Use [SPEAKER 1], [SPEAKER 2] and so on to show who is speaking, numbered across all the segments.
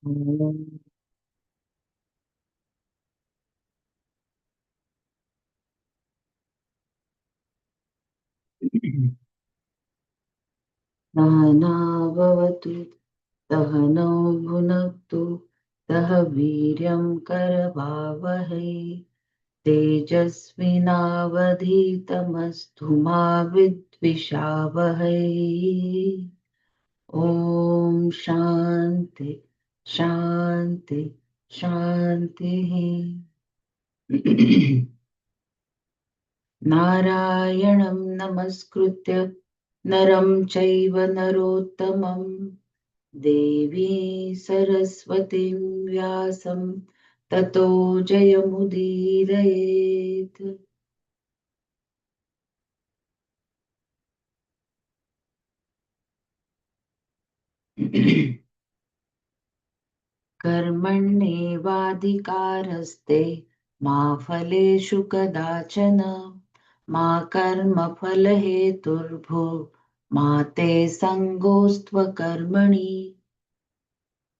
[SPEAKER 1] Om. सहनावतु सहनौ भुनक्तु सह वीर्यं करवावहै तेजस्विनावधीतमस्तु मा विद्विषावहै ॐ शान्ति शान्ति शान्तिः नारायणं नमस्कृत्य नरं चैव नरोत्तमं देवी सरस्वतीं व्यासं ततो जयमुदीरयेत् कर्मण्येवाधिकारस्ते मा फलेषु कदाचन मा कर्मफलहेतुर्भो मा ते सङ्गोऽस्त्वकर्मणि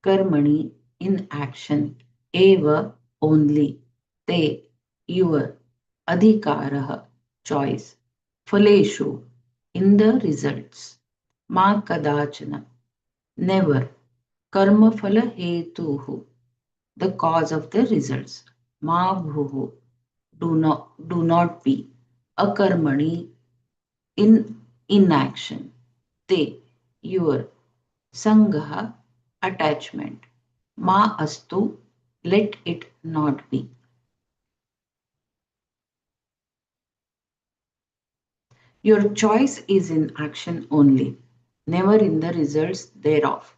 [SPEAKER 1] कर्मणि in action eva only te your adhikarah choice phaleshu in the results ma kadachana never karma phala hetuhu the cause of the results ma bhuhu do not be akarmani in inaction te your sangha attachment ma astu let it not be. Your choice is in action only, never in the results thereof.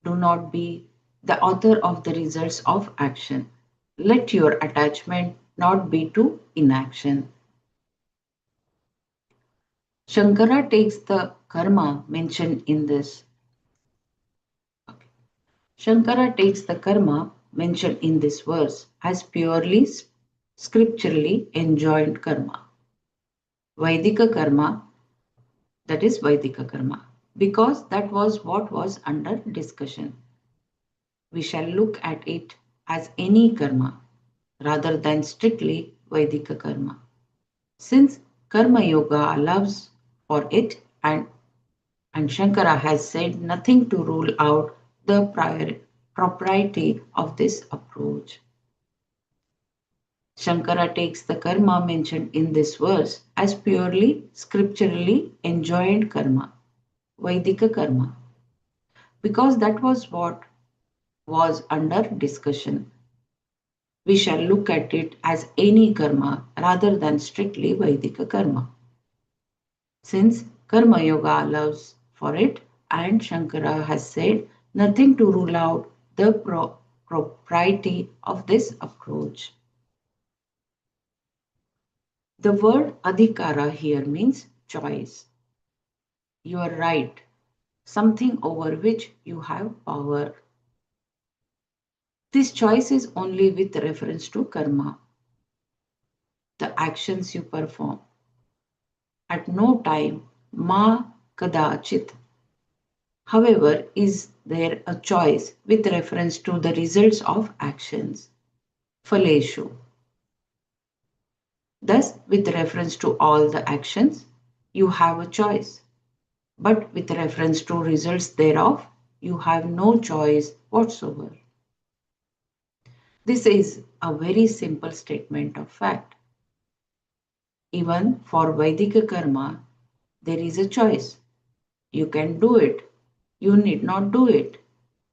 [SPEAKER 1] Do not be the author of the results of action. Let your attachment not be to inaction. Shankara takes the karma mentioned in this. Okay. Shankara takes the karma mentioned in this verse as purely scripturally enjoined karma. Vaidika karma, that is Vaidika karma, because that was what was under discussion. We shall look at it as any karma rather than strictly Vaidika karma. Since Karma Yoga allows for it and Shankara has said nothing to rule out the propriety of this approach. Shankara takes the karma mentioned in this verse as purely scripturally enjoined karma, Vaidika karma, because that was what was under discussion. We shall look at it as any karma rather than strictly Vaidika karma. Since Karma Yoga allows for it and Shankara has said nothing to rule out the propriety of this approach. The word adhikara here means choice. You are right, something over which you have power. This choice is only with reference to karma, the actions you perform. At no time, ma kadachit. However, is there a choice with reference to the results of actions? Phaleshu. Thus, with reference to all the actions, you have a choice. But with reference to results thereof, you have no choice whatsoever. This is a very simple statement of fact. Even for Vaidika karma, there is a choice. You can do it, you need not do it,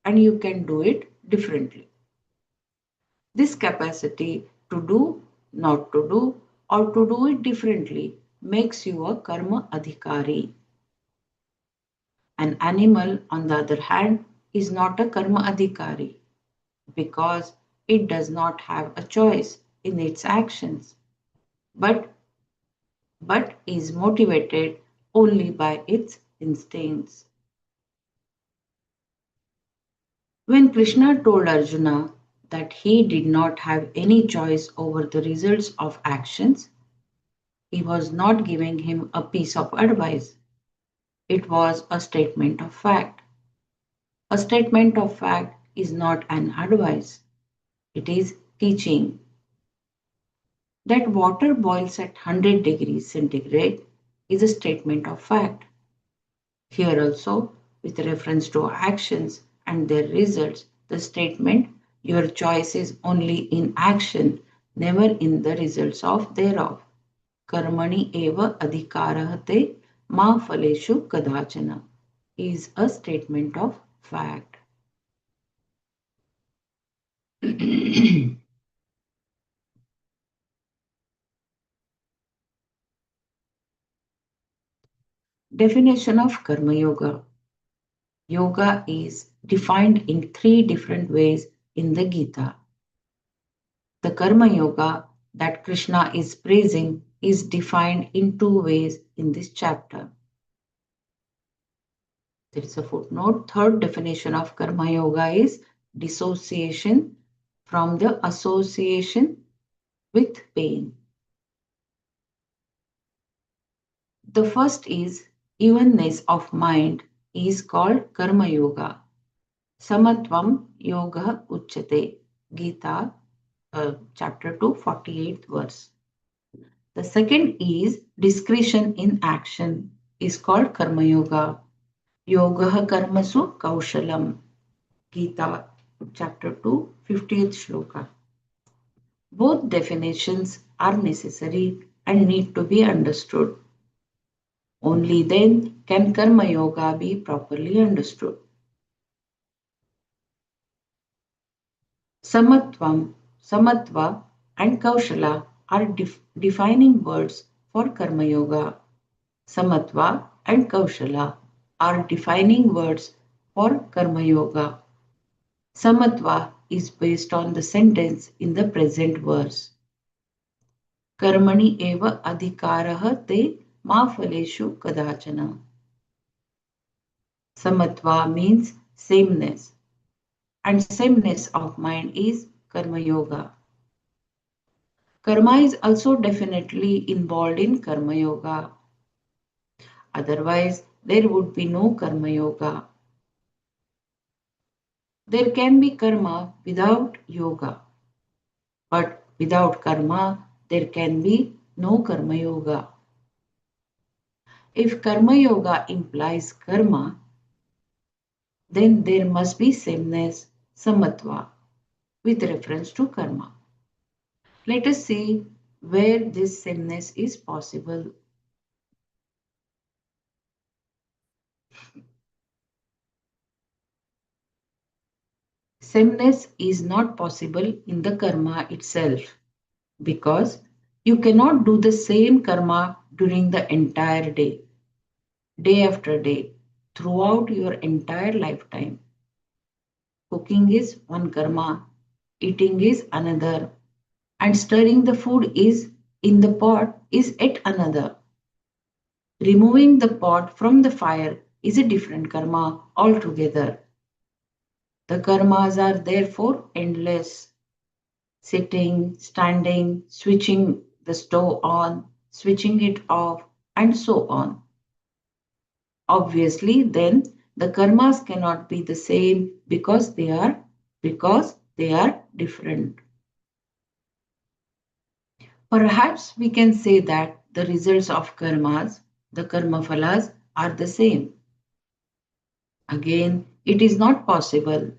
[SPEAKER 1] and you can do it differently. This capacity to do, not to do, or to do it differently makes you a karma adhikari. An animal, on the other hand, is not a karma adhikari because it does not have a choice in its actions, but, but is motivated only by its instincts. When Krishna told Arjuna that he did not have any choice over the results of actions, he was not giving him a piece of advice. It was a statement of fact. A statement of fact is not an advice, it is teaching. That water boils at 100 degrees centigrade is a statement of fact. Here also, with reference to actions and their results, the statement your choice is only in action, never in the results of thereof. Karmani eva adhikarahate ma phaleshu kadachana is a statement of fact. Definition of Karma Yoga. Yoga is defined in three different ways in the Gita. The Karma Yoga that Krishna is praising is defined in two ways in this chapter. There is a footnote. Third definition of Karma Yoga is dissociation from the association with pain. The first is evenness of mind is called Karma Yoga. Samatvam Yoga Uchyate. Gita, chapter 2, 48th verse. The second is discretion in action is called Karma Yoga. Yoga Karmasu Kaushalam. Gita, chapter 2, 50th shloka. Both definitions are necessary and need to be understood. Only then can Karma Yoga be properly understood. Samatvam, Samatva, and Kaushala are defining words for Karma Yoga. Samatva and Kaushala are defining words for Karma Yoga. Samatva is based on the sentence in the present verse. Karmani eva adhikarah te ma phaleshu kadachana. Samatva means sameness, and sameness of mind is Karma Yoga. Karma is also definitely involved in Karma Yoga. Otherwise, there would be no Karma Yoga. There can be karma without yoga, but without karma, there can be no Karma Yoga. If Karma Yoga implies karma, then there must be sameness, samatva, with reference to karma. Let us see where this sameness is possible. Sameness is not possible in the karma itself because you cannot do the same karma during the entire day, day after day, throughout your entire lifetime. Cooking is one karma, eating is another, and stirring the food is in the pot is yet another. Removing the pot from the fire is a different karma altogether. The karmas are therefore endless. Sitting, standing, switching the stove on, switching it off, and so on. Obviously, then the karmas cannot be the same because they are different. Perhaps we can say that the results of karmas, the karma phalas, are the same. Again, it is not possible.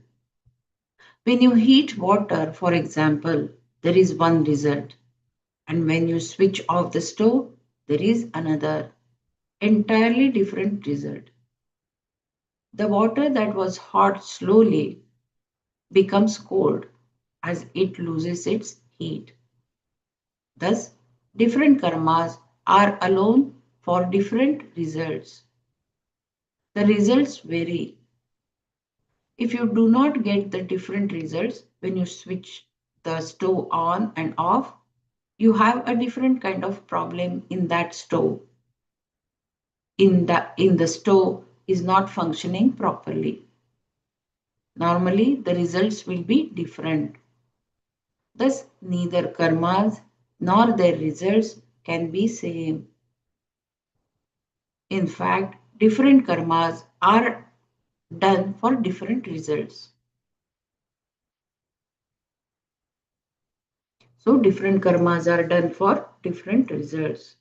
[SPEAKER 1] When you heat water, for example, there is one result, and when you switch off the stove, there is another, entirely different result. The water that was hot slowly becomes cold as it loses its heat. Thus, different karmas are alone for different results. The results vary. If you do not get the different results when you switch the stove on and off, you have a different kind of problem in that stove. In the stove is not functioning properly. Normally, the results will be different. Thus, neither karmas nor their results can be same. In fact, different karmas are done for different results. So different karmas are done for different results.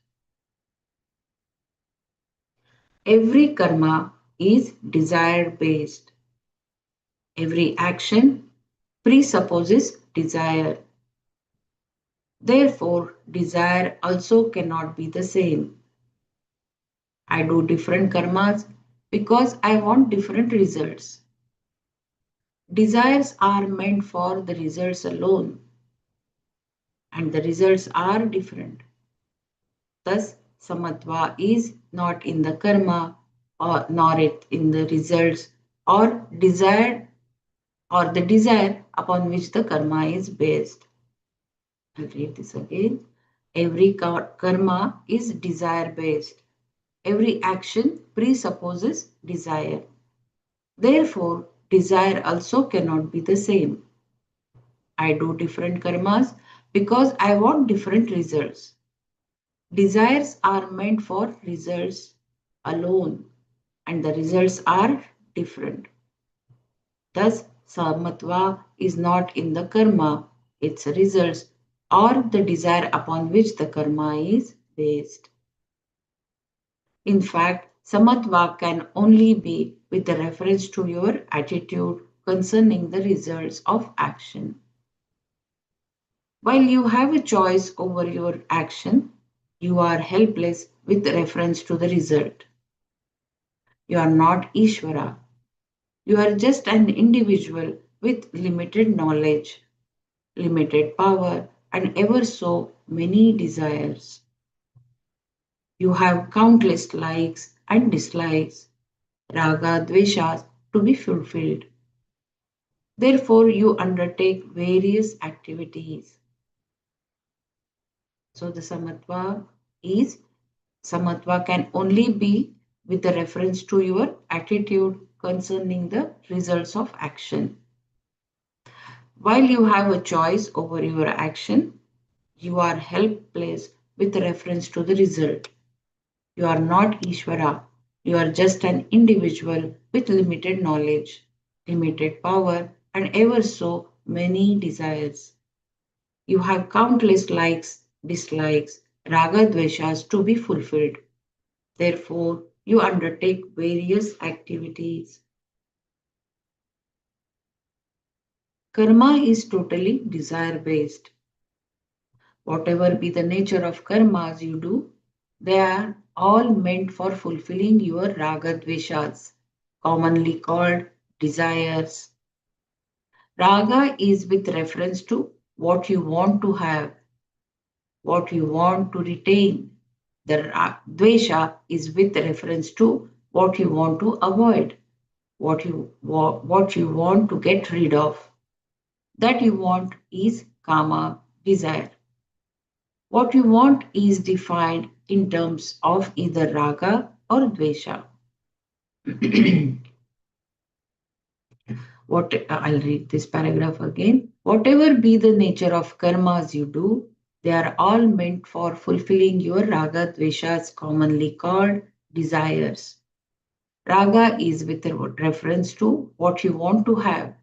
[SPEAKER 1] Every karma is desire based. Every action presupposes desire. Therefore, desire also cannot be the same. I do different karmas because I want different results. Desires are meant for the results alone, and the results are different. Thus, samatva is not in the karma or nor it in the results or desire or the desire upon which the karma is based. I'll read this again. Every karma is desire based. Every action presupposes desire. Therefore, desire also cannot be the same. I do different karmas because I want different results. Desires are meant for results alone, and the results are different. Thus, samatva is not in the karma, its results, or the desire upon which the karma is based. In fact, samatva can only be with a reference to your attitude concerning the results of action. While you have a choice over your action, you are helpless with reference to the result. You are not Ishvara. You are just an individual with limited knowledge, limited power, and ever so many desires. You have countless likes and dislikes, raga, dveshas to be fulfilled. Therefore, you undertake various activities. So, the samatva can only be with a reference to your attitude concerning the results of action. While you have a choice over your action, you are helpless with reference to the result. You are not Ishvara. You are just an individual with limited knowledge, limited power, and ever so many desires. You have countless likes, dislikes, raga dveshas to be fulfilled. Therefore, you undertake various activities. Karma is totally desire based. Whatever be the nature of karmas you do, they are all meant for fulfilling your raga dveshas, commonly called desires. Raga is with reference to what you want to have, what you want to retain. The dvesha is with reference to what you want to avoid, what you want to get rid of. That you want is kama, desire. What you want is defined in terms of either raga or dvesha. I'll read this paragraph again. Whatever be the nature of karmas you do, they are all meant for fulfilling your raga dveshas, commonly called desires. Raga is with a reference to what you want to have,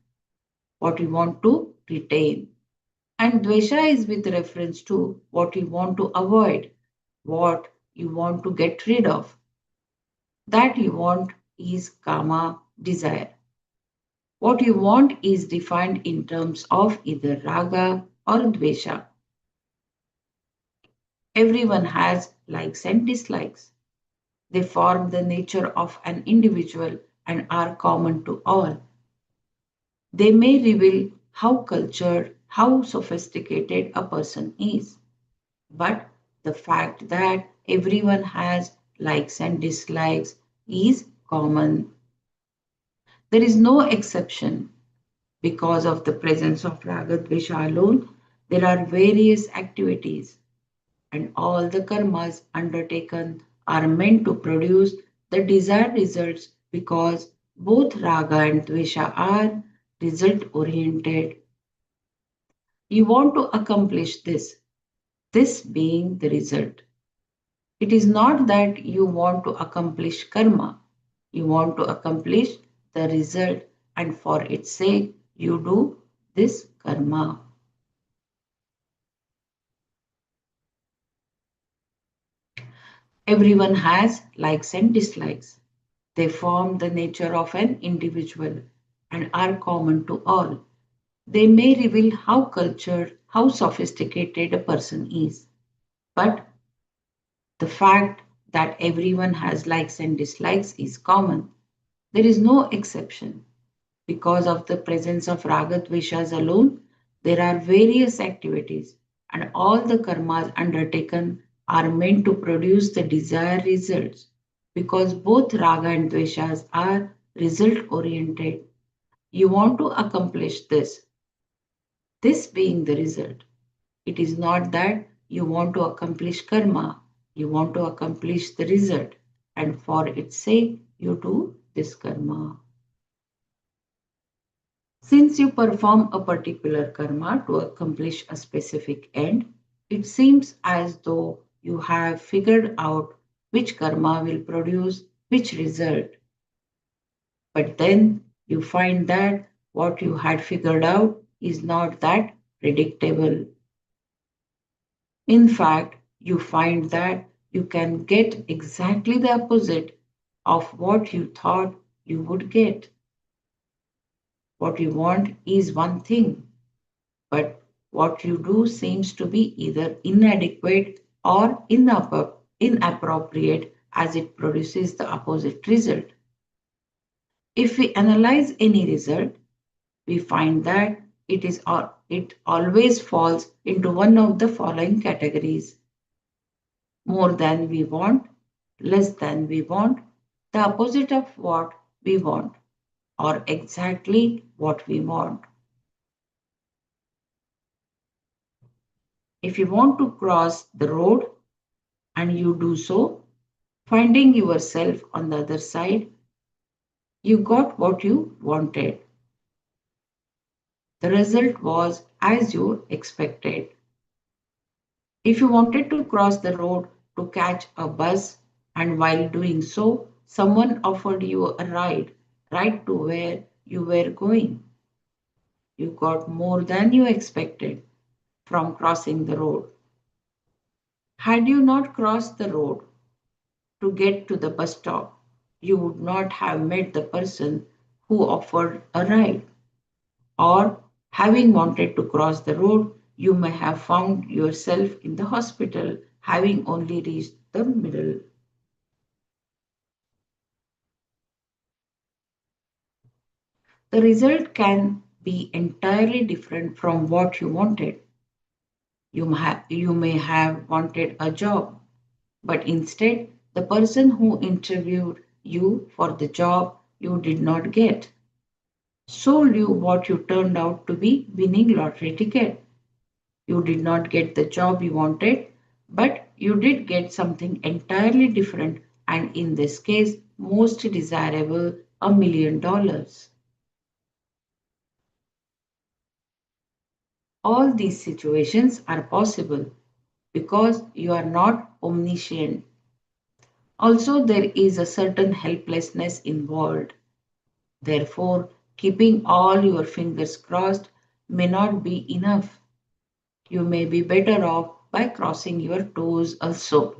[SPEAKER 1] what you want to retain. And dvesha is with reference to what you want to avoid, what you want to get rid of. That you want is kama, desire. What you want is defined in terms of either raga or dvesha. Everyone has likes and dislikes. They form the nature of an individual and are common to all. They may reveal how cultured, how sophisticated a person is. But the fact that everyone has likes and dislikes is common. There is no exception. Because of the presence of Raga Dvesha alone, there are various activities, and all the karmas undertaken are meant to produce the desired results because both Raga and Dvesha are result oriented. You want to accomplish this being the result. It is not that you want to accomplish karma, you want to accomplish the result, and for its sake, you do this karma. Everyone has likes and dislikes. They form the nature of an individual and are common to all. They may reveal how cultured, how sophisticated a person is. But the fact that everyone has likes and dislikes is common. There is no exception. Because of the presence of raga dveshas alone, there are various activities, and all the karmas undertaken are meant to produce the desired results. Because both raga and dveshas are result oriented, you want to accomplish this being the result. It is not that you want to accomplish karma, you want to accomplish the result, and for its sake, you do this karma. Since you perform a particular karma to accomplish a specific end, it seems as though you have figured out which karma will produce which result. But then you find that what you had figured out is not that predictable. In fact, you find that you can get exactly the opposite of what you thought you would get. What you want is one thing, but what you do seems to be either inadequate or inappropriate as it produces the opposite result. If we analyze any result, we find that it always falls into one of the following categories: more than we want, less than we want, the opposite of what we want, or exactly what we want. If you want to cross the road and you do so, finding yourself on the other side, you got what you wanted. The result was as you expected. If you wanted to cross the road to catch a bus, and while doing so, someone offered you a ride right to where you were going, you got more than you expected from crossing the road. Had you not crossed the road to get to the bus stop, you would not have met the person who offered a ride. Or, having wanted to cross the road, you may have found yourself in the hospital, having only reached the middle. The result can be entirely different from what you wanted. You may have wanted a job, but instead, the person who interviewed you for the job you did not get sold you what you turned out to be winning lottery ticket. You did not get the job you wanted, but you did get something entirely different, and in this case, most desirable, $1 million. All these situations are possible because you are not omniscient. Also, there is a certain helplessness involved. Therefore, keeping all your fingers crossed may not be enough. You may be better off by crossing your toes also.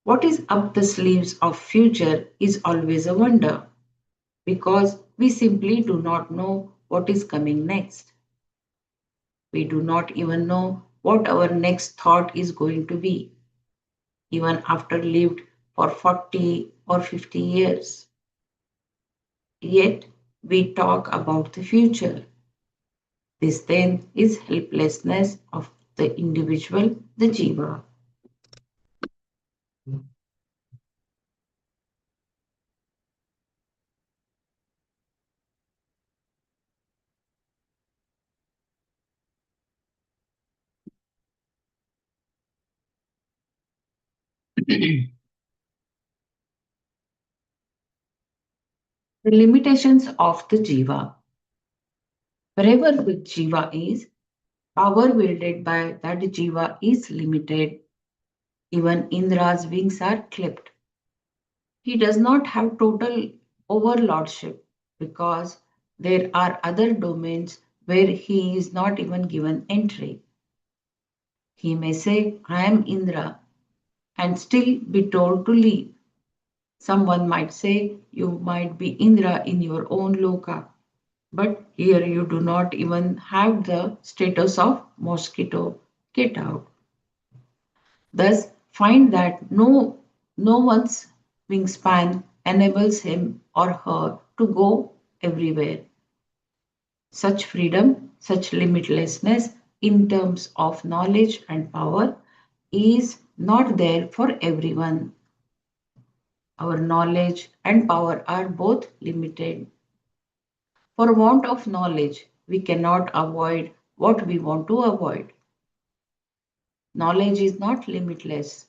[SPEAKER 1] What is up the sleeves of future is always a wonder because we simply do not know what is coming next. We do not even know what our next thought is going to be, even after lived for 40 or 50 years. Yet we talk about the future. This then is helplessness of the individual, the jiva. The limitations of the jiva. Wherever the jiva is, power wielded by that jiva is limited. Even Indra's wings are clipped. He does not have total overlordship because there are other domains where he is not even given entry. He may say, I am Indra, and still be told to leave. Someone might say, you might be Indra in your own loka, but here you do not even have the status of mosquito. Get out. Thus, find that no one's wingspan enables him or her to go everywhere. Such freedom, such limitlessness in terms of knowledge and power is not there for everyone. Our knowledge and power are both limited. For want of knowledge, we cannot avoid what we want to avoid. Knowledge is not limitless,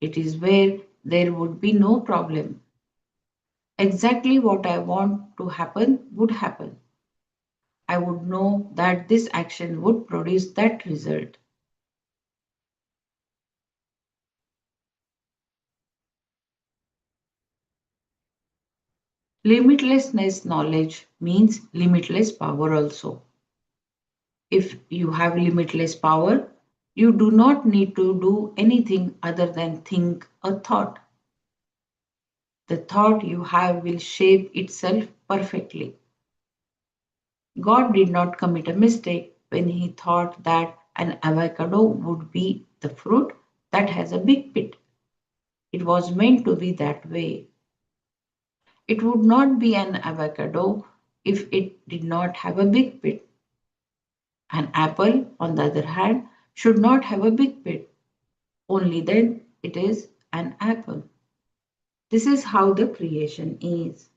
[SPEAKER 1] it is where there would be no problem. Exactly what I want to happen would happen. I would know that this action would produce that result. Limitlessness knowledge means limitless power also. If you have limitless power, you do not need to do anything other than think a thought. The thought you have will shape itself perfectly. God did not commit a mistake when he thought that an avocado would be the fruit that has a big pit. It was meant to be that way. It would not be an avocado if it did not have a big pit. An apple, on the other hand, should not have a big pit. Only then it is an apple. This is how the creation is.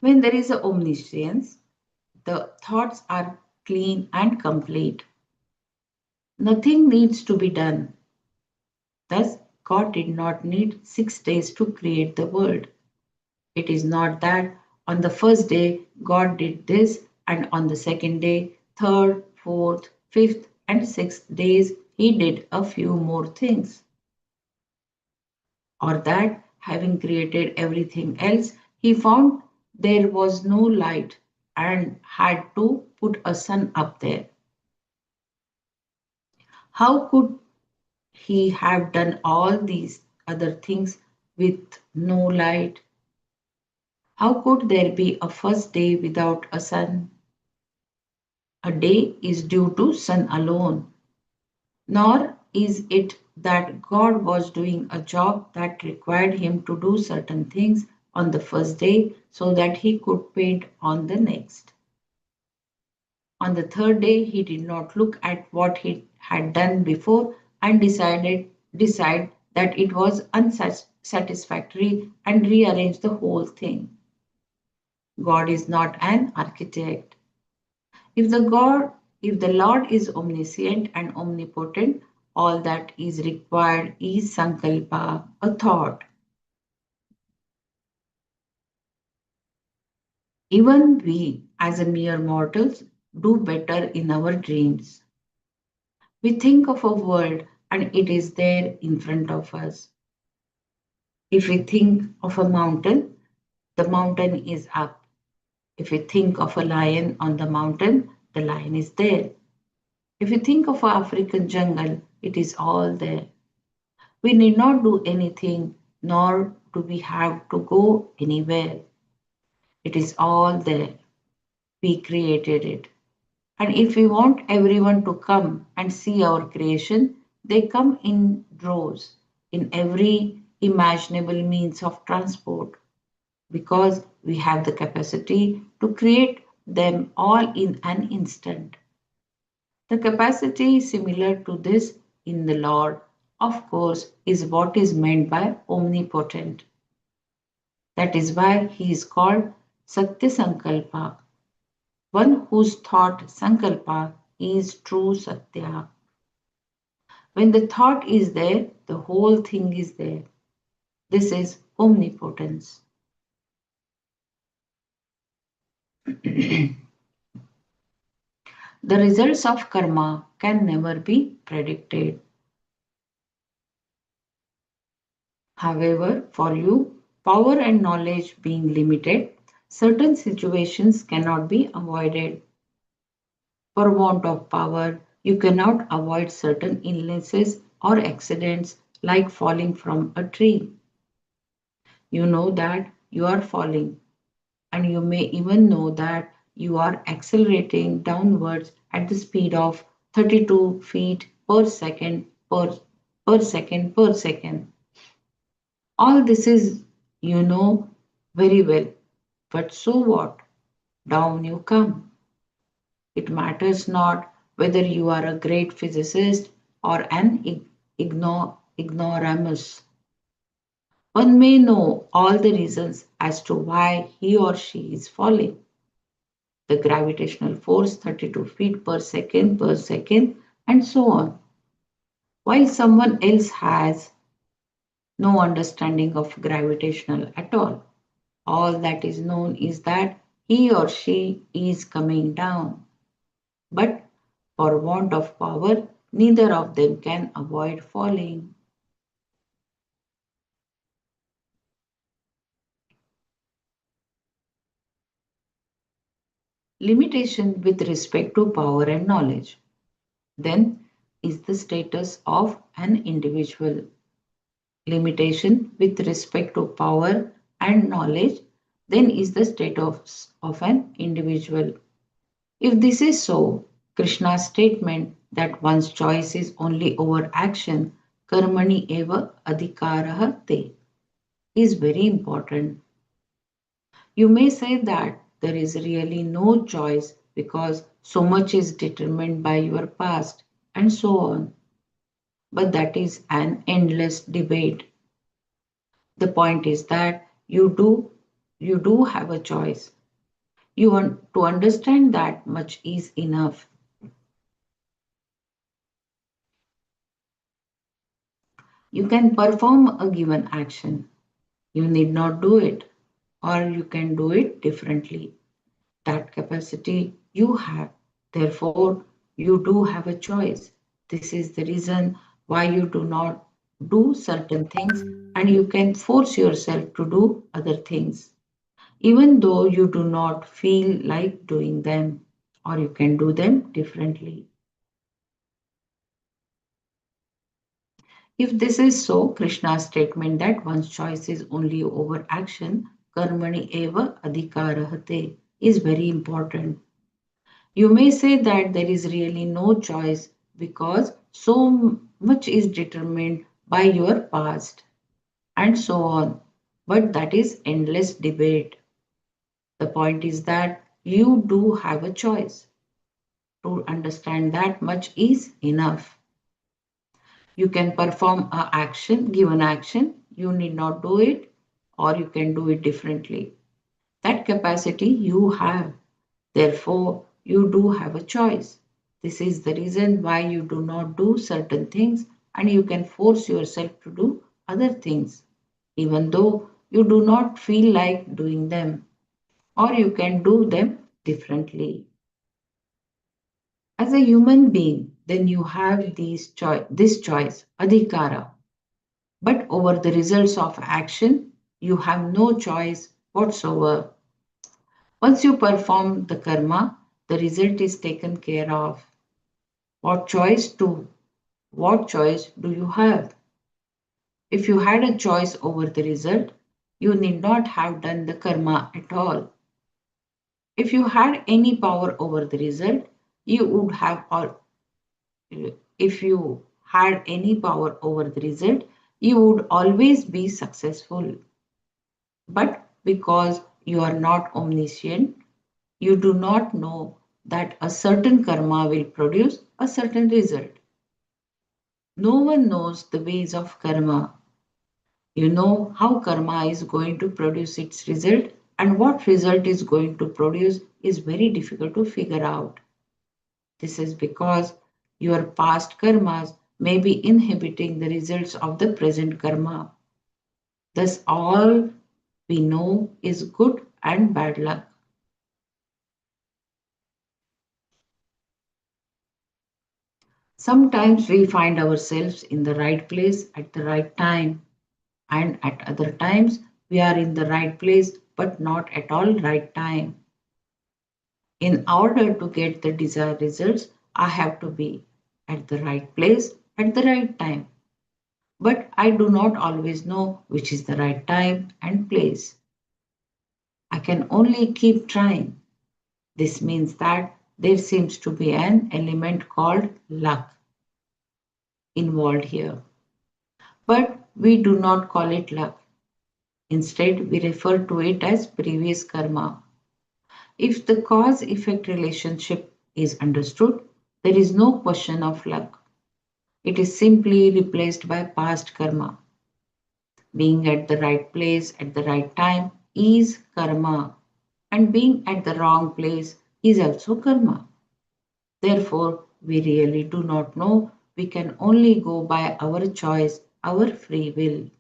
[SPEAKER 1] When there is a omniscience, the thoughts are clean and complete. Nothing needs to be done. Thus, God did not need 6 days to create the world. It is not that on the first day God did this, and on the second day, third, fourth, fifth, and sixth days he did a few more things. Or that, having created everything else, he found there was no light and had to put a sun up there. How could he have done all these other things with no light? How could there be a first day without a sun? A day is due to sun alone. Nor is it that God was doing a job that required him to do certain things on the first day so that he could paint on the next. On the third day, he did not look at what he had done before and decide that it was unsatisfactory and rearrange the whole thing. God is not an architect. If the God, if the Lord is omniscient and omnipotent, all that is required is sankalpa, a thought. Even we, as a mere mortals, do better in our dreams. We think of a world and it is there in front of us. If we think of a mountain, the mountain is up. If we think of a lion on the mountain, the lion is there. If we think of an African jungle, it is all there. We need not do anything, nor do we have to go anywhere. It is all there. We created it. And if we want everyone to come and see our creation, they come in droves, in every imaginable means of transport, because we have the capacity to create them all in an instant. The capacity similar to this in the Lord, of course, is what is meant by omnipotent. That is why he is called Satya Sankalpa, one whose thought Sankalpa is true Satya. When the thought is there, the whole thing is there. This is omnipotence. The results of karma can never be predicted. However, for you, power and knowledge being limited, certain situations cannot be avoided. For want of power, You cannot avoid certain illnesses or accidents like falling from a tree. You know that you are falling, and you may even know that you are accelerating downwards at the speed of 32 feet per second per second. All this is you know very well. But so what? Down you come. It matters not whether you are a great physicist or an ignoramus. One may know all the reasons as to why he or she is falling. The gravitational force 32 feet per second, and so on. While someone else has no understanding of gravitational at all. All that is known is that he or she is coming down. But for want of power, neither of them can avoid falling. Limitation with respect to power and knowledge. Then is the status of an individual. Limitation with respect to power and knowledge, then is the of an individual. If this is so, Krishna's statement that one's choice is only over action, karmani eva adhikaraha te, is very important. You may say that there is really no choice because so much is determined by your past and so on. But that is an endless debate. The point is that you do have a choice. You want to understand that much is enough. You can perform a given action. You need not do it, or you can do it differently. That capacity you have. Therefore, you do have a choice. This is the reason why you do not do certain things and you can force yourself to do other things, even though you do not feel like doing them, or you can do them differently. If this is so, Krishna's statement that one's choice is only over action, karmani eva adhikarahate, is very important. You may say that there is really no choice because so much is determined by your past and so on. But that is endless debate. The point is that you do have a choice. To understand that much is enough. You can perform a action, given action, you need not do it, or you can do it differently. That capacity you have. Therefore, you do have a choice. This is the reason why you do not do certain things and you can force yourself to do other things, even though you do not feel like doing them, or you can do them differently. As a human being, then you have this choice, adhikara. But over the results of action, you have no choice whatsoever. Once you perform the karma, the result is taken care of. What choice do what choice do you have? If you had a choice over the result, you need not have done the karma at all. If you had any power over the result, you would have all if you had any power over the result, you would always be successful. But because you are not omniscient, you do not know that a certain karma will produce a certain result. No one knows the ways of karma. You know how karma is going to produce its result, and what result is going to produce is very difficult to figure out. This is because your past karmas may be inhibiting the results of the present karma. Thus, all we know is good and bad luck. Sometimes we find ourselves in the right place at the right time, and at other times we are in the right place but not at all right time. In order to get the desired results, I have to be. at the right place at the right time. But I do not always know which is the right time and place. I can only keep trying. This means that there seems to be an element called luck involved here. But we do not call it luck. Instead, we refer to it as previous karma. If the cause effect relationship is understood, there is no question of luck. It is simply replaced by past karma. Being at the right place at the right time is karma, and being at the wrong place is also karma. Therefore, we really do not know. We can only go by our choice, our free will.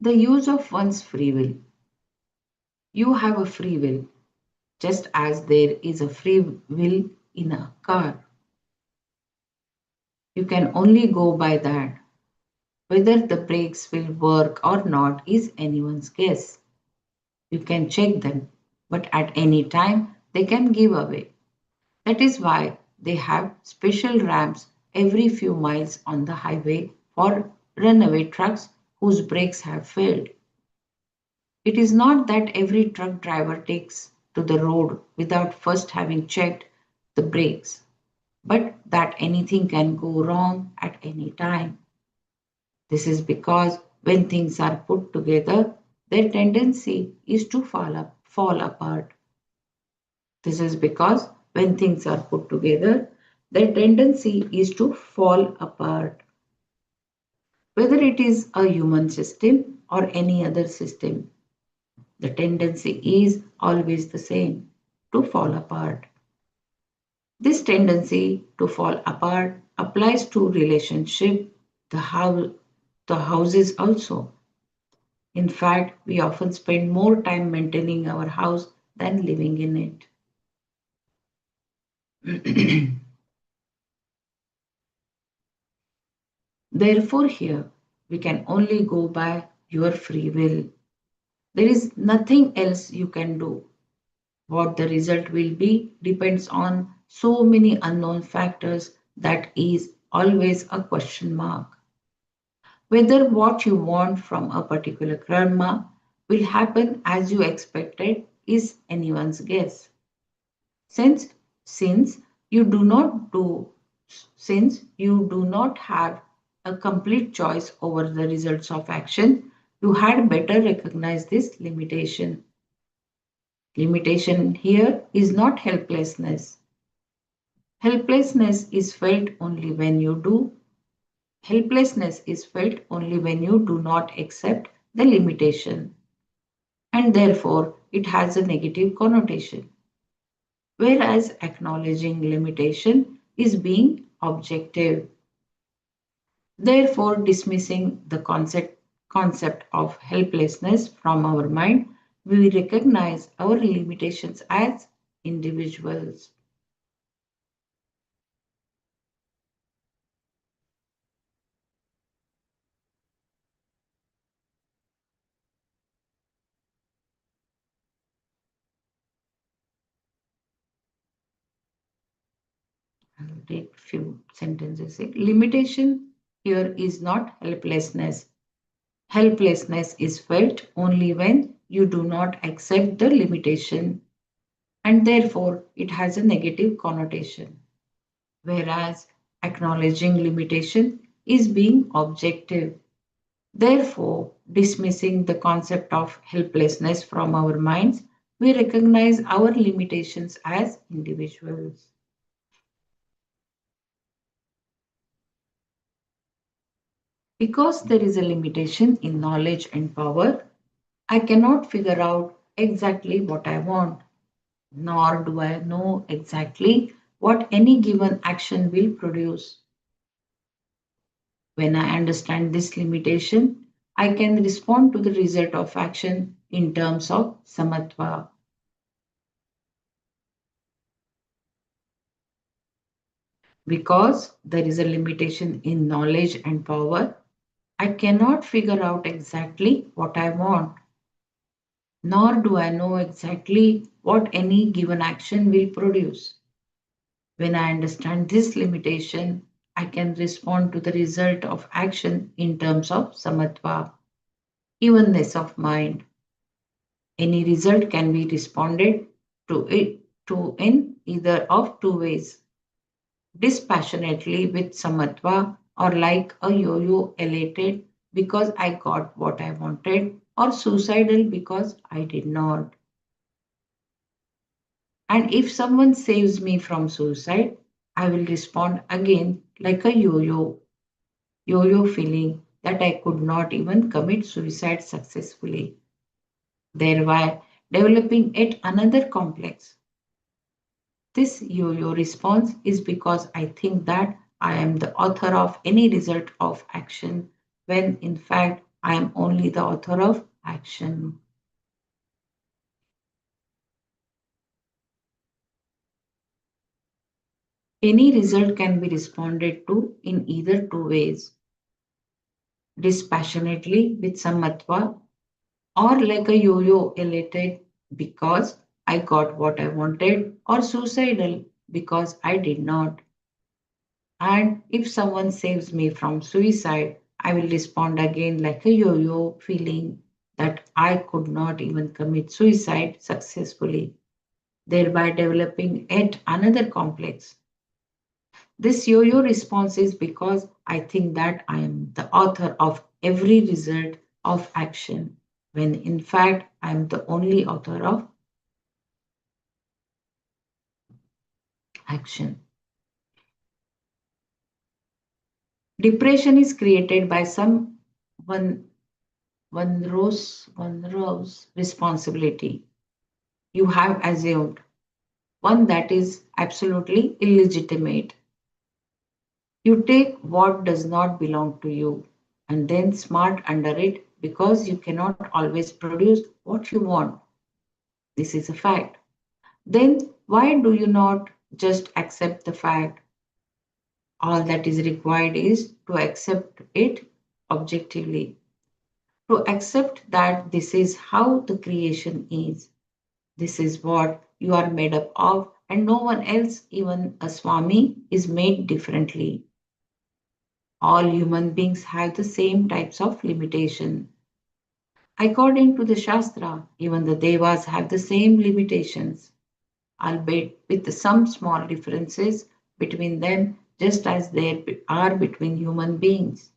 [SPEAKER 1] The use of one's free will. You have a free will, just as there is a free will in a car. You can only go by that. Whether the brakes will work or not is anyone's guess. You can check them, but at any time they can give away. That is why they have special ramps every few miles on the highway for runaway trucks whose brakes have failed. It is not that every truck driver takes to the road without first having checked the brakes, but that anything can go wrong at any time. This is because when things are put together, their tendency is to fall apart. This is because when things are put together, their tendency is to fall apart. Whether it is a human system or any other system, the tendency is always the same, to fall apart. This tendency to fall apart applies to relationship, the house, the houses also. In fact, we often spend more time maintaining our house than living in it. Therefore, here we can only go by your free will. There is nothing else you can do. What the result will be depends on so many unknown factors that is always a question mark. Whether what you want from a particular karma will happen as you expected is anyone's guess. Since since you do not do since you do not have a complete choice over the results of action, you had better recognize this limitation. Limitation here is not helplessness. Helplessness is felt only when you do. Helplessness is felt only when you do not accept the limitation, and therefore it has a negative connotation. Whereas acknowledging limitation is being objective. Therefore, dismissing the concept of helplessness from our mind, we recognize our limitations as individuals. I'll take few sentences. Limitation here is not helplessness. Helplessness is felt only when you do not accept the limitation, and therefore it has a negative connotation. Whereas acknowledging limitation is being objective. Therefore, dismissing the concept of helplessness from our minds, we recognize our limitations as individuals. Because there is a limitation in knowledge and power, I cannot figure out exactly what I want, nor do I know exactly what any given action will produce. When I understand this limitation, I can respond to the result of action in terms of samatva. Because there is a limitation in knowledge and power, I cannot figure out exactly what I want, nor do I know exactly what any given action will produce. When I understand this limitation, I can respond to the result of action in terms of samatva, evenness of mind. Any result can be responded to in either of two ways: dispassionately with samatva, or like a yo-yo elated because I got what I wanted, or suicidal because I did not. And if someone saves me from suicide, I will respond again like a yo-yo feeling that I could not even commit suicide successfully, thereby developing yet another complex. This yo-yo response is because I think that I am the author of any result of action, when in fact I am only the author of action. Any result can be responded to in either two ways: dispassionately with samatva, or like a yo-yo elated because I got what I wanted, or suicidal because I did not. And if someone saves me from suicide, I will respond again like a yo yo, feeling that I could not even commit suicide successfully, thereby developing yet another complex. This yo yo response is because I think that I am the author of every result of action, when in fact I am the only author of action. Depression is created by some one one rose responsibility you have assumed, one that is absolutely illegitimate. You take what does not belong to you and then smart under it because you cannot always produce what you want. This is a fact. Then why do you not just accept the fact? All that is required is to accept it objectively, to accept that this is how the creation is. This is what you are made up of, and no one else, even a Swami, is made differently. All human beings have the same types of limitation. According to the Shastra, even the Devas have the same limitations, albeit with some small differences between them, just as there are between human beings.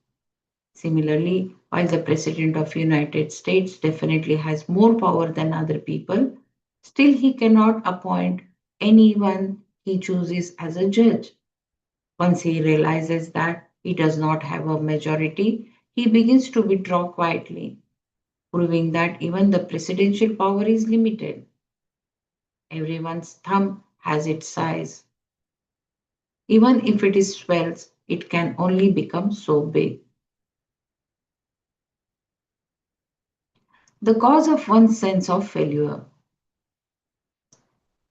[SPEAKER 1] Similarly, while the President of United States definitely has more power than other people, still he cannot appoint anyone he chooses as a judge. Once he realizes that he does not have a majority, he begins to withdraw quietly, proving that even the presidential power is limited. Everyone's thumb has its size. Even if it is swells, it can only become so big. The cause of one's sense of failure.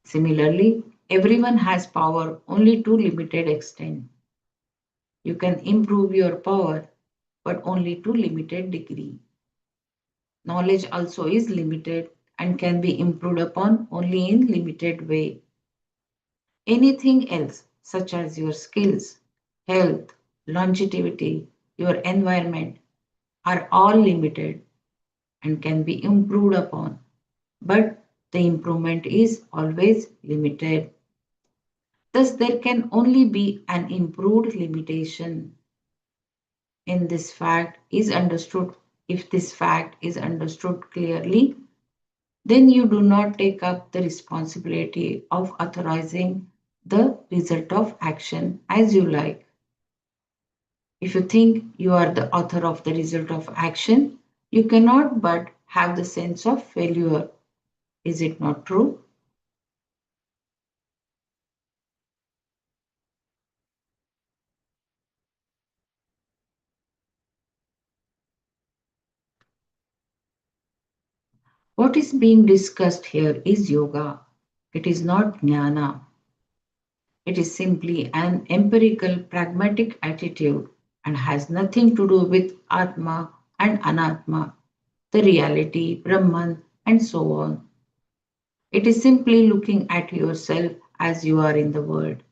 [SPEAKER 1] Similarly, everyone has power only to limited extent. You can improve your power, but only to limited degree. Knowledge also is limited and can be improved upon only in limited way. Anything else, such as your skills, health, longevity, your environment, are all limited and can be improved upon, but the improvement is always limited. Thus, there can only be an improved limitation in this fact is understood. If this fact is understood clearly, then you do not take up the responsibility of authorizing the result of action as you like. If you think you are the author of the result of action, you cannot but have the sense of failure. Is it not true? What is being discussed here is yoga. It is not jnana. It is simply an empirical, pragmatic attitude and has nothing to do with Atma and Anatma, the reality, Brahman, and so on. It is simply looking at yourself as you are in the world,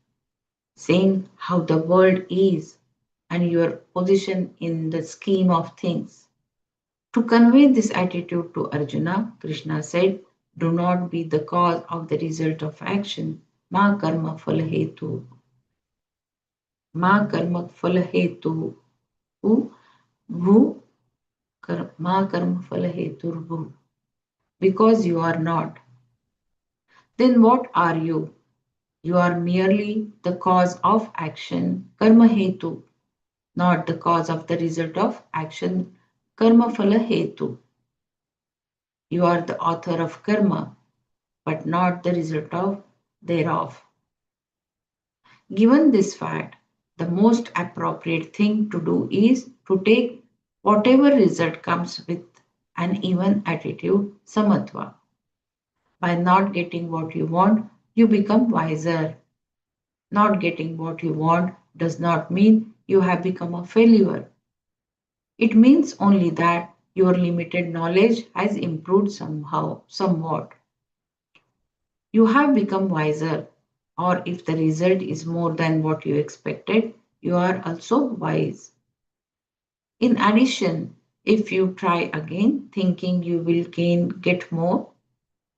[SPEAKER 1] seeing how the world is and your position in the scheme of things. To convey this attitude to Arjuna, Krishna said, "Do not be the cause of the result of action. Ma karma phala hetu. Ma karma phala hetu. Bhu ma karma phala hetu bhu. Because you are not. Then what are you? You are merely the cause of action, karma hetu, not the cause of the result of action, karma phala hetu. You are the author of karma, but not the result of thereof. Given this fact, the most appropriate thing to do is to take whatever result comes with an even attitude, samatva. By not getting what you want, you become wiser. Not getting what you want does not mean you have become a failure. It means only that your limited knowledge has improved somehow, somewhat. You have become wiser, or if the result is more than what you expected, you are also wise. In addition, if you try again thinking you will get more,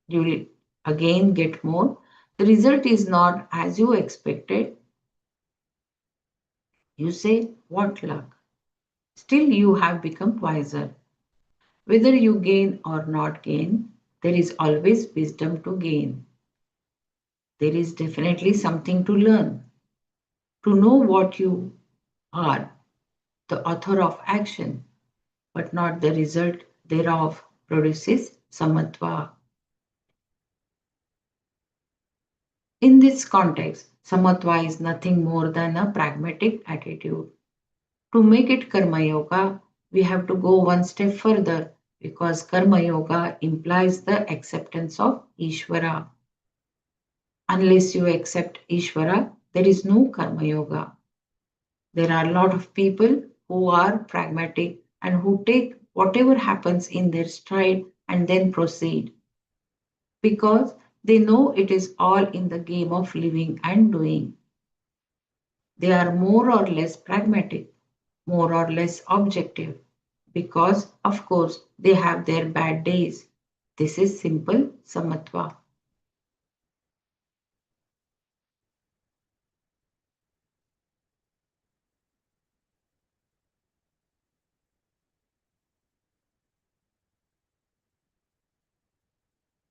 [SPEAKER 1] you will again get more, the result is not as you expected. You say, "What luck?" Still, you have become wiser. Whether you gain or not gain, there is always wisdom to gain. There is definitely something to learn. To know what you are, the author of action, but not the result thereof, produces samatva. In this context, samatva is nothing more than a pragmatic attitude. To make it karma yoga, we have to go one step further because karma yoga implies the acceptance of Ishvara. Unless you accept Ishvara, there is no karma yoga. There are a lot of people who are pragmatic and who take whatever happens in their stride and then proceed because they know it is all in the game of living and doing. They are more or less pragmatic, more or less objective, because, of course, they have their bad days. This is simple samatva.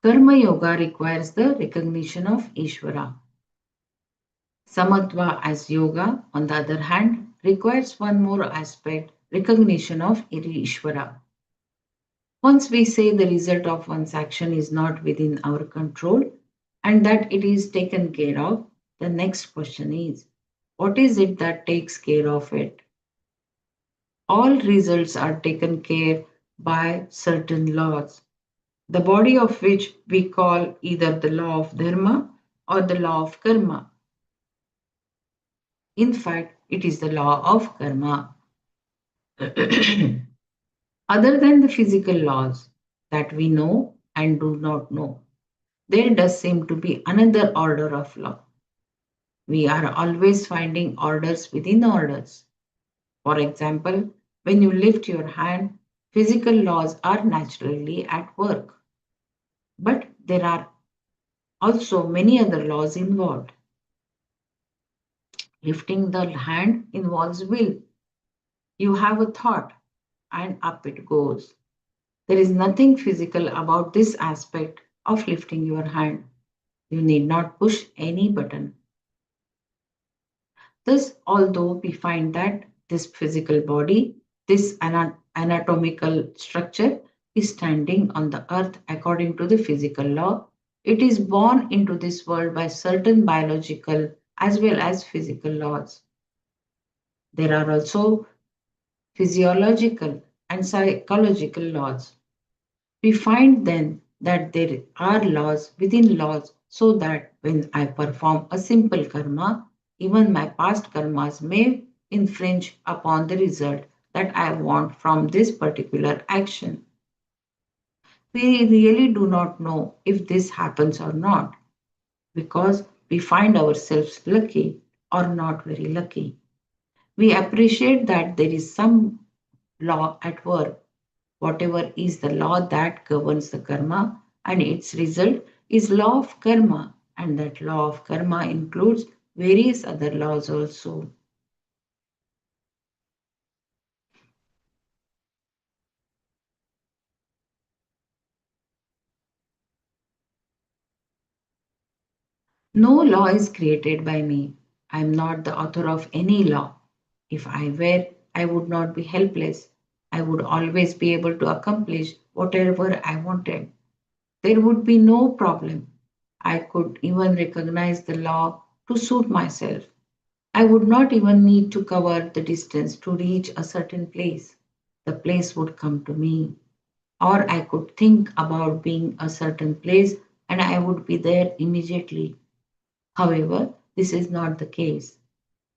[SPEAKER 1] Karma yoga requires the recognition of Ishvara. Samatva as yoga, on the other hand, requires one more aspect recognition of Ishvara. Once we say the result of one's action is not within our control and that it is taken care of, the next question is what is it that takes care of it? All results are taken care by certain laws, the body of which we call either the law of dharma or the law of karma. In fact, it is the law of karma. Other than the physical laws that we know and do not know, there does seem to be another order of law. We are always finding orders within orders. For example, when you lift your hand, physical laws are naturally at work. But there are also many other laws involved. Lifting the hand involves will. You have a thought, and up it goes. There is nothing physical about this aspect of lifting your hand. You need not push any button. Thus, although we find that this physical body, this anatomical structure, is standing on the earth according to the physical law, it is born into this world by certain biological as well as physical laws. There are also physiological and psychological laws. We find then that there are laws within laws so that when I perform a simple karma, even my past karmas may infringe upon the result that I want from this particular action. We really do not know if this happens or not because we find ourselves lucky or not very lucky. We appreciate that there is some law at work, whatever is the law that governs the karma, and its result is law of karma, and that law of karma includes various other laws also. No law is created by me. I am not the author of any law. If I were, I would not be helpless. I would always be able to accomplish whatever I wanted. There would be no problem. I could even recognize the law to suit myself. I would not even need to cover the distance to reach a certain place. The place would come to me. Or I could think about being a certain place and I would be there immediately. However, this is not the case.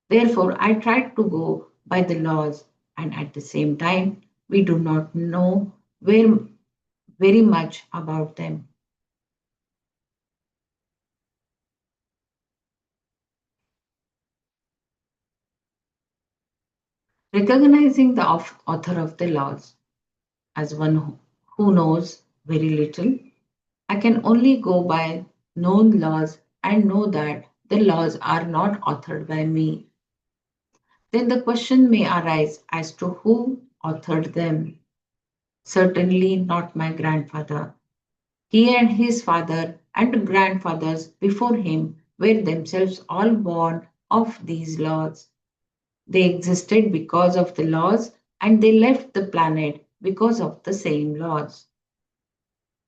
[SPEAKER 1] Therefore, I tried to go by the laws, and at the same time, we do not know very much about them. Recognizing the author of the laws as one who knows very little, I can only go by known laws and know that the laws are not authored by me. Then the question may arise as to who authored them. Certainly not my grandfather. He and his father and grandfathers before him were themselves all born of these laws. They existed because of the laws and they left the planet because of the same laws.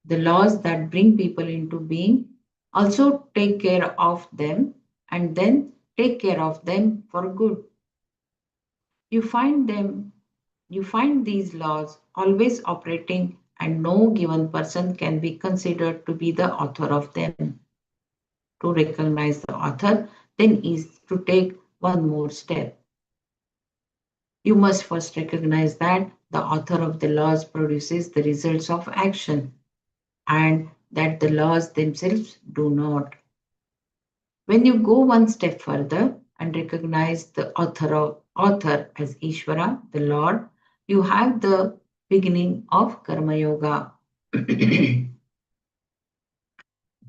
[SPEAKER 1] The laws that bring people into being also take care of them and then take care of them for good. You find them, you find these laws always operating, and no given person can be considered to be the author of them. To recognize the author then is to take one more step. You must first recognize that the author of the laws produces the results of action and that the laws themselves do not. When you go one step further and recognize the author as Ishvara, the Lord, you have the beginning of Karma Yoga.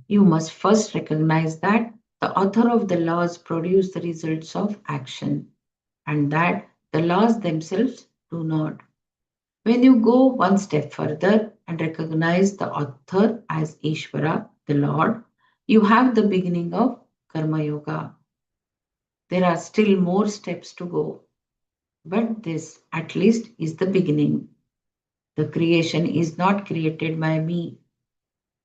[SPEAKER 1] You must first recognize that the author of the laws produce the results of action and that the laws themselves do not. When you go one step further and recognize the author as Ishvara, the Lord, you have the beginning of Karma Yoga. There are still more steps to go, but this at least is the beginning. The creation is not created by me.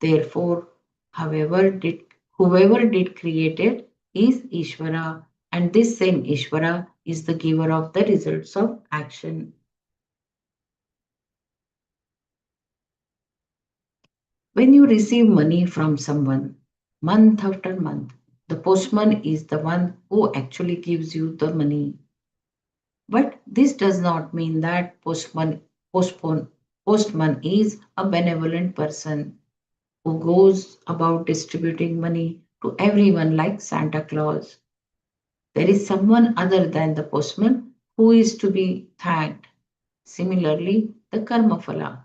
[SPEAKER 1] Therefore, whoever did create it is Ishvara, and this same Ishvara is the giver of the results of action. When you receive money from someone, month after month, the postman is the one who actually gives you the money. But this does not mean that postman is a benevolent person who goes about distributing money to everyone like Santa Claus. There is someone other than the postman who is to be thanked. Similarly, the karma phala,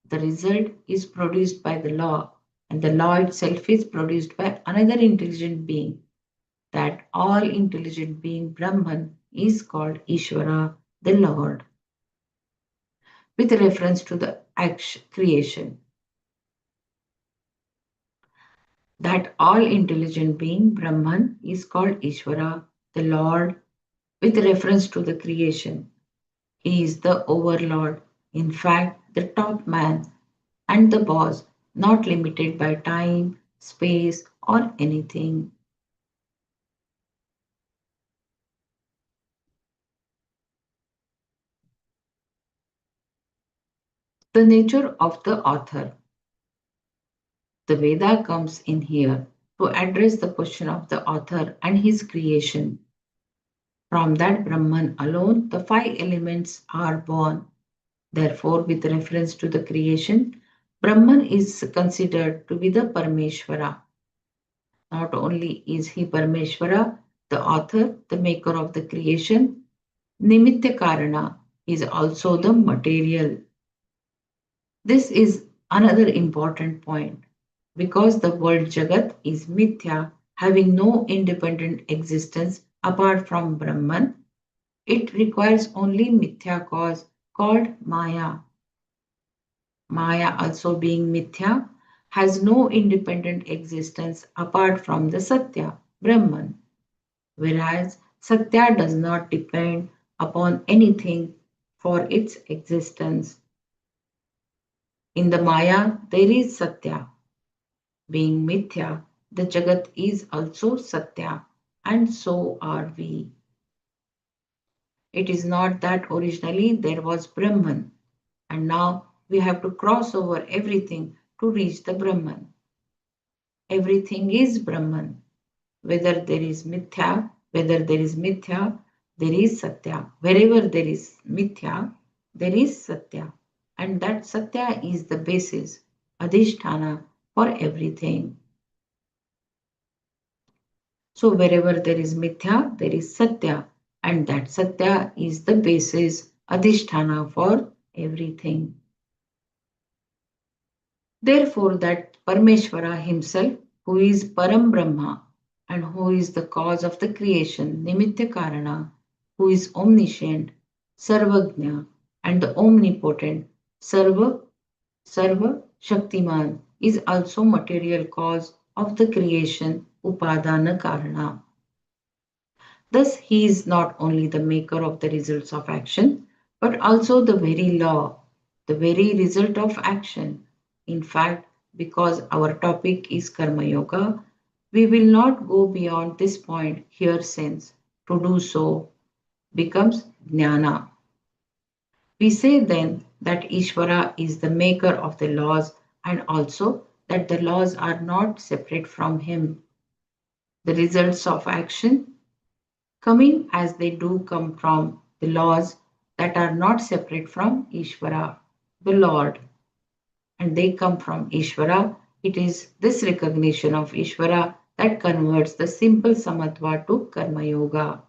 [SPEAKER 1] the result is produced by the law, and the law itself is produced by another intelligent being. That all intelligent being Brahman is called Ishvara, the Lord, with reference to the action, creation. That all intelligent being Brahman is called Ishvara, the Lord, with reference to the creation. He is the overlord, in fact, the top man and the boss, not limited by time, space, or anything. The nature of the author. The Veda comes in here to address the question of the author and his creation. From that Brahman alone, the five elements are born. Therefore, with reference to the creation, Brahman is considered to be the Parameshvara. Not only is he Parameshvara, the author, the maker of the creation, Nimitta Karana is also the material. This is another important point because the world Jagat is Mithya, having no independent existence apart from Brahman. It requires only Mithya cause called Maya. Maya, also being Mithya, has no independent existence apart from the Satya, Brahman, whereas Satya does not depend upon anything for its existence. In the Maya, there is Satya. Being Mithya, the Jagat is also Satya, and so are we. It is not that originally there was Brahman, and now we have to cross over everything to reach the Brahman. Everything is Brahman. Whether there is Mithya, there is Satya. Wherever there is Mithya, there is Satya. And that Satya is the basis, Adhisthana for everything. So wherever there is Mithya, there is Satya. And that Satya is the basis, Adhisthana for everything. Therefore, that Parameshvara himself, who is Param Brahma and who is the cause of the creation, Nimitta Karana, who is omniscient, Sarvagnya, and the omnipotent, Sarva, Sarva Shaktiman, is also material cause of the creation, Upadana Karana. Thus, he is not only the maker of the results of action, but also the very law, the very result of action. In fact, because our topic is Karma Yoga, we will not go beyond this point here since to do so becomes Jnana. We say then that Ishvara is the maker of the laws and also that the laws are not separate from him. The results of action coming as they do come from the laws that are not separate from Ishvara, the Lord, and they come from Ishvara. It is this recognition of Ishvara that converts the simple samatva to Karma Yoga.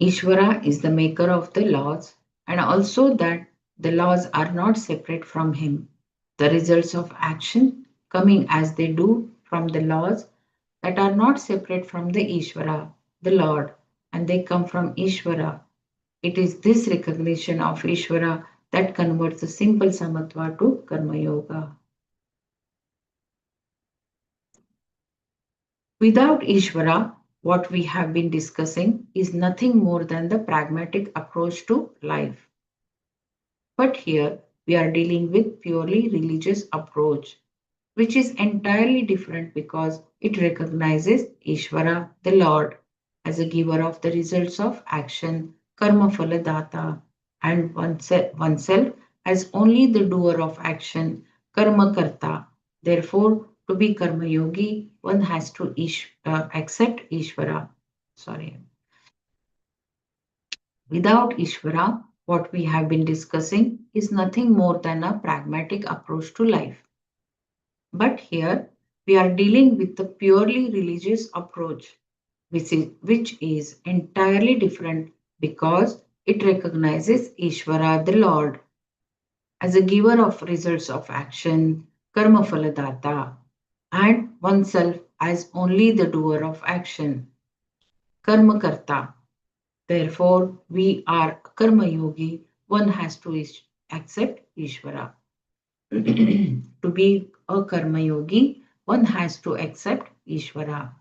[SPEAKER 1] Ishvara is the maker of the laws, and also that the laws are not separate from him. The results of action coming as they do from the laws that are not separate from the Ishvara, the Lord, and they come from Ishvara. It is this recognition of Ishvara that converts the simple samatva to Karma Yoga. Without Ishvara, what we have been discussing is nothing more than the pragmatic approach to life. But here we are dealing with purely religious approach, which is entirely different because it recognizes Ishvara, the Lord, as a giver of the results of action, karma phaladata, and oneself as only the doer of action, karma karta. Therefore, to be karma yogi, one has to accept Ishvara. Sorry. Without Ishvara, what we have been discussing is nothing more than a pragmatic approach to life. But here we are dealing with the purely religious approach, which is entirely different because it recognizes Ishvara, the Lord, as a giver of results of action, karma phaladata, and oneself as only the doer of action, karma karta. Therefore, we are karma yogi, one has to accept Ishvara. To be a karma yogi, one has to accept Ishvara.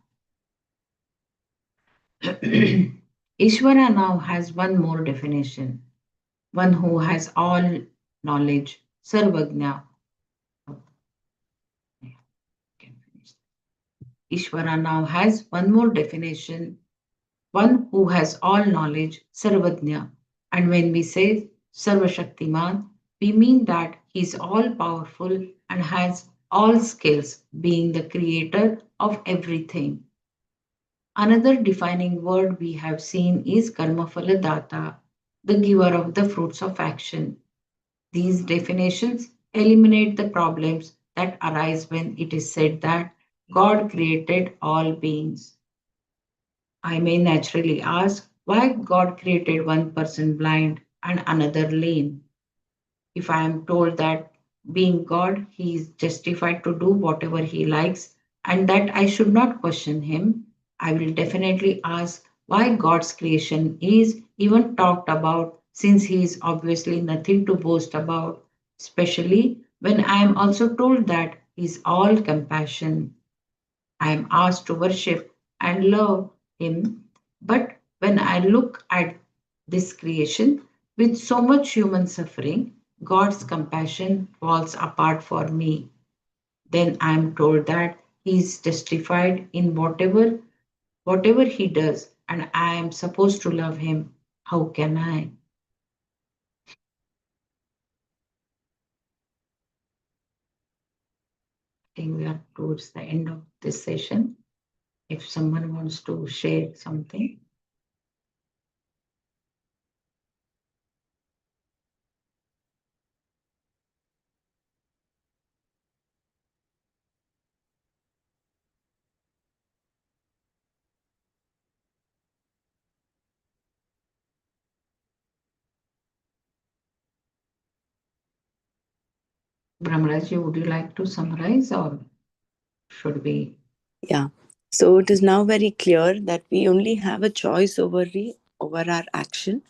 [SPEAKER 1] Ishvara now has one more definition, one who has all knowledge, Sarvagna. Ishvara now has one more definition, one who has all knowledge, Sarvajna. And when we say Sarvashaktiman, we mean that he is all powerful and has all skills, being the creator of everything. Another defining word we have seen is Karmaphaladata, the giver of the fruits of action. These definitions eliminate the problems that arise when it is said that God created all beings. I may naturally ask why God created one person blind and another lame. If I am told that being God, he is justified to do whatever he likes and that I should not question him, I will definitely ask why God's creation is even talked about since he is obviously nothing to boast about, especially when I am also told that he is all compassion. I am asked to worship and love Him. But when I look at this creation with so much human suffering, God's compassion falls apart for me. Then I am told that He is justified in whatever He does, and I am supposed to love Him. How can I? I think we are towards the end of this session. If someone wants to share something, Brahmaraji, would you like to summarize or should we?
[SPEAKER 2] Yeah. So it is now very clear that we only have a choice over our action,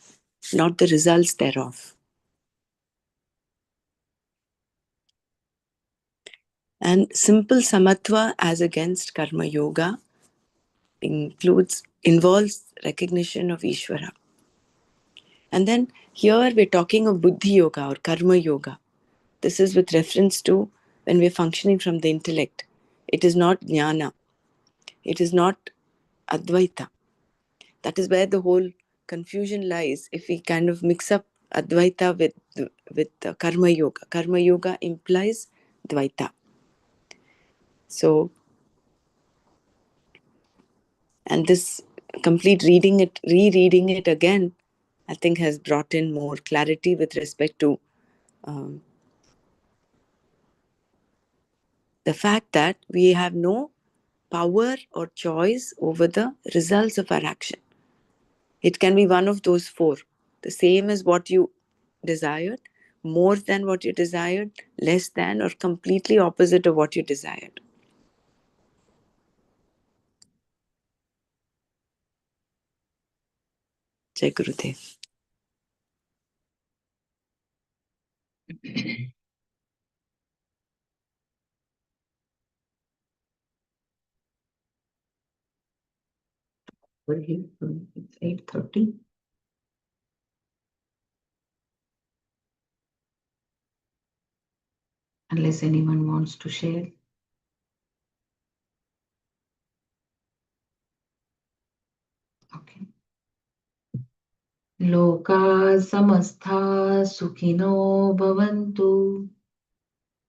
[SPEAKER 2] not the results thereof. And simple samatva as against karma yoga involves recognition of Ishvara. And then here we're talking of buddhi yoga or karma yoga. This is with reference to when we're functioning from the intellect. It is not jnana. It is not advaita. That is where the whole confusion lies if we kind of mix up advaita with karma yoga. Karma yoga implies dvaita. So, and this complete rereading it again, I think has brought in more clarity with respect to um, the fact that we have no power or choice over the results of our action. It can be one of those four, the same as what you desired, more than what you desired, less than, or completely opposite of what you desired. Jai Gurudev.
[SPEAKER 1] It's 8:30. Unless anyone wants to share. Okay. Loka samastha sukhino bhavantu.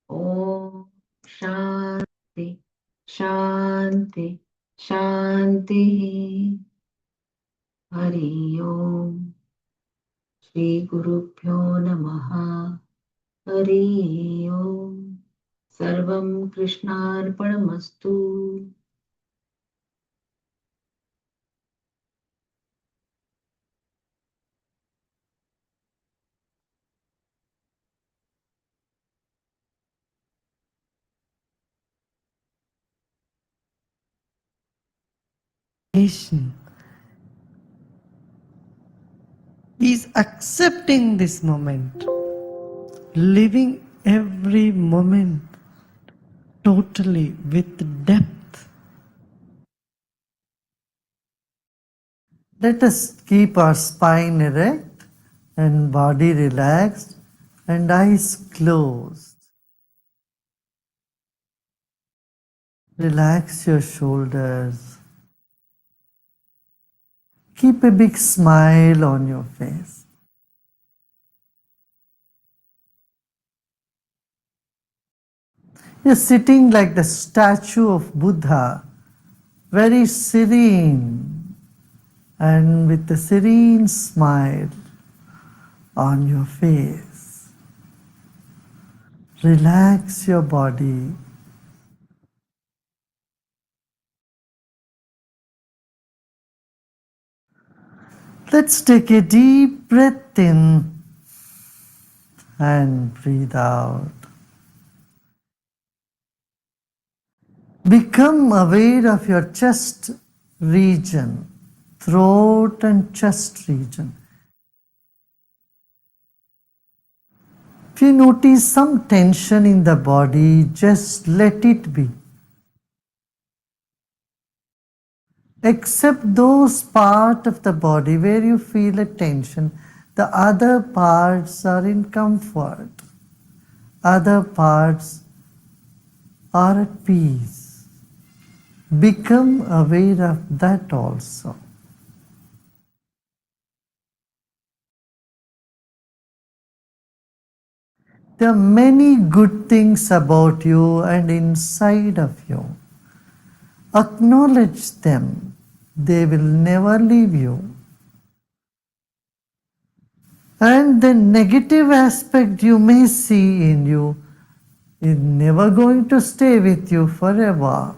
[SPEAKER 1] Om Shanti Shanti Shanti. Hari Om. Shri Guru Pyo Namaha. Hari Om. Sarvam Krishnarpanamastu.
[SPEAKER 3] is accepting this moment, living every moment totally with depth. Let us keep our spine erect and body relaxed and eyes closed. Relax your shoulders. Keep a big smile on your face. You're sitting like the statue of Buddha, very serene and with a serene smile on your face. Relax your body. Let's take a deep breath in and breathe out. Become aware of your chest region, throat and chest region. If you notice some tension in the body, just let it be. Except those parts of the body where you feel a tension, the other parts are in comfort. Other parts are at peace. Become aware of that also. There are many good things about you and inside of you. Acknowledge them. They will never leave you. And the negative aspect you may see in you is never going to stay with you forever.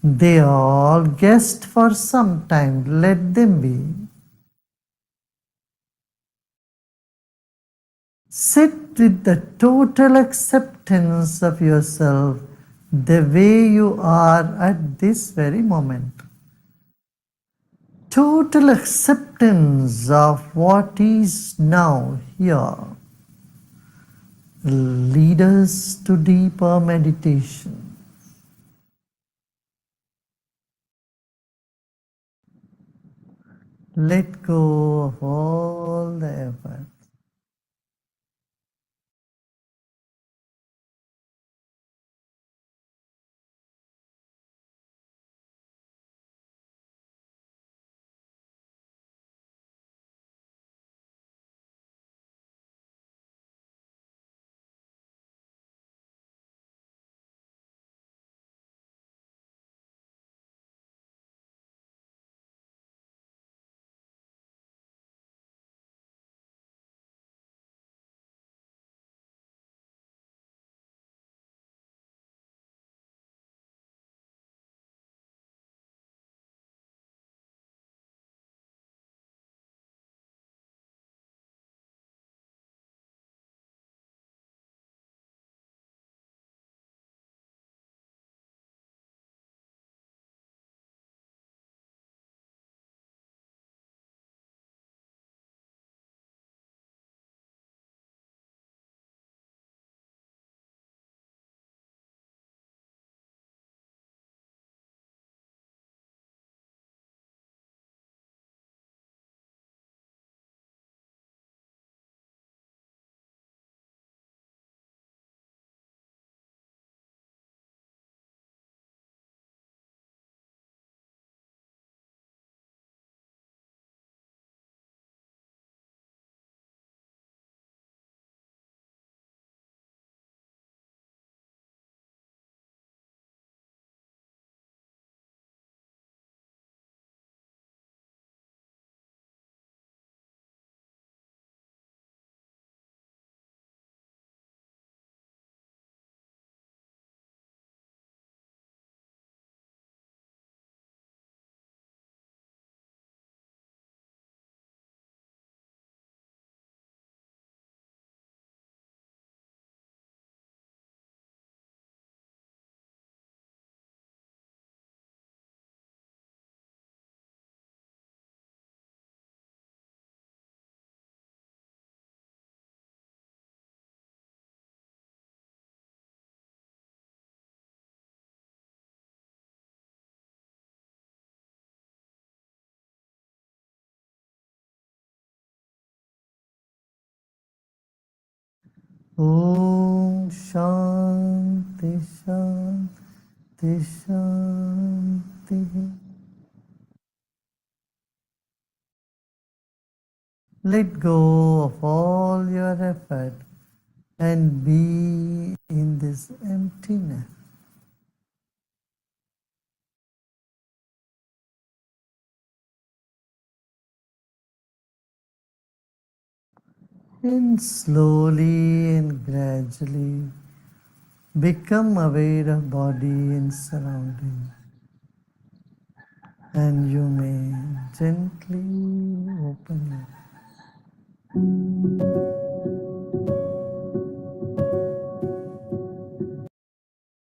[SPEAKER 3] They are all guests for some time. Let them be. Sit with the total acceptance of yourself the way you are at this very moment. Total acceptance of what is now here. Lead us to deeper meditation. Let go of all the effort. Om Shanti Shanti. Shanti. Let go of all your effort and be in this emptiness. And slowly and gradually become aware of body and surroundings. And you may gently open your eyes.